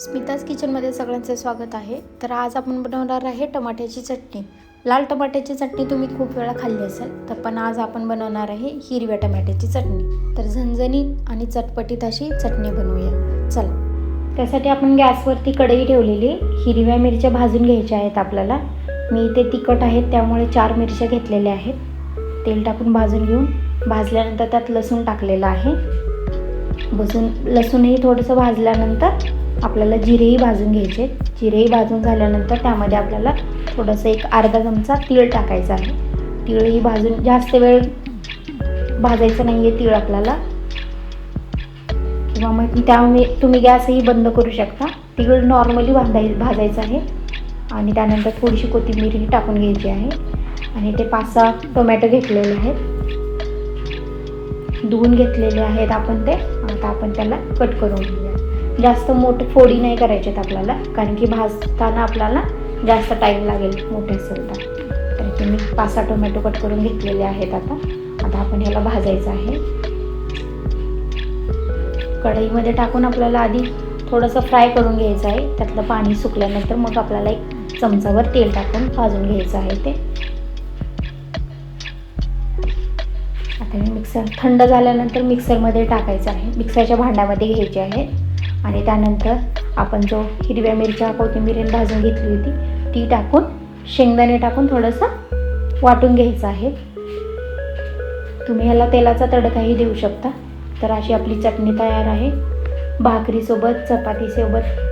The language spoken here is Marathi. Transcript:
स्मिताज किचनमध्ये सगळ्यांचं स्वागत आहे. तर आज आपण बनवणार आहे टमाट्याची चटणी. लाल टमाट्याची चटणी तुम्ही खूप वेळा खाल्ली असेल, तर पण आज आपण बनवणार आहे हिरव्या टमाट्याची चटणी. तर झणझणीत आणि चटपटीत अशी चटणी बनवूया. चला, त्यासाठी आपण गॅसवरती कढई ठेवलेली. हिरव्या मिरच्या भाजून घ्यायच्या आहेत आपल्याला. मी इथे तिखट आहेत त्यामुळे 4 मिरच्या घेतलेल्या आहेत. तेल टाकून भाजून घेऊन भाजल्यानंतर त्यात लसूण टाकलेलं आहे. लसूणही थोडंसं भाजल्यानंतर आपल्याला जिरेही भाजून घ्यायचे. जिरेही भाजून झाल्यानंतर त्यामध्ये आपल्याला थोडंसं एक अर्धा चमचा तीळ टाकायचं आहे. तीळही भाजून जास्त वेळ भाजायचं नाही आहे तीळ आपल्याला, किंवा मग त्यामुळे तुम्ही गॅसही बंद करू शकता. तीळ नॉर्मली भाजायचं आहे. आणि त्यानंतर थोडीशी कोथिंबीरही टाकून घ्यायची आहे. आणि ते 5-6 टोमॅटो घेतलेले आहेत, धुवून घेतलेले आहेत आपण ते. आता आपण त्याला कट करून घेऊया. जास्त मोठे फोडी नाही करायचे आपल्याला, कारण की भाजताना आपल्याला जास्त टाईम लागेल मोठे असेल तर इथे मी 5-6 टोमॅटो कट करून घेतलेले आहेत. आता आपण ह्याला भाजायचं आहे. कढईमध्ये टाकून आपल्याला आधी थोडंसं फ्राय करून घ्यायचं आहे. त्यातलं पाणी सुकल्यानंतर मग आपल्याला 1 चमचाभर तेल टाकून भाजून घ्यायचं आहे ते. आता मी मिक्सर थंड झाल्यानंतर मिक्सरमध्ये टाकायचं आहे. मिक्सरच्या भांड्यामध्ये घ्यायचे आहे. आणि त्यानंतर आपण जो हिरव्या मिरच्या कोथिंबीर भाजून घेतली होती ती टाकून शेंगदाणे टाकून थोडंसं वाटून घ्यायचं आहे. तुम्ही ह्याला तेलाचा तडकाही देऊ शकता. तर अशी आपली चटणी तयार आहे. भाकरीसोबत, चपातीसोबत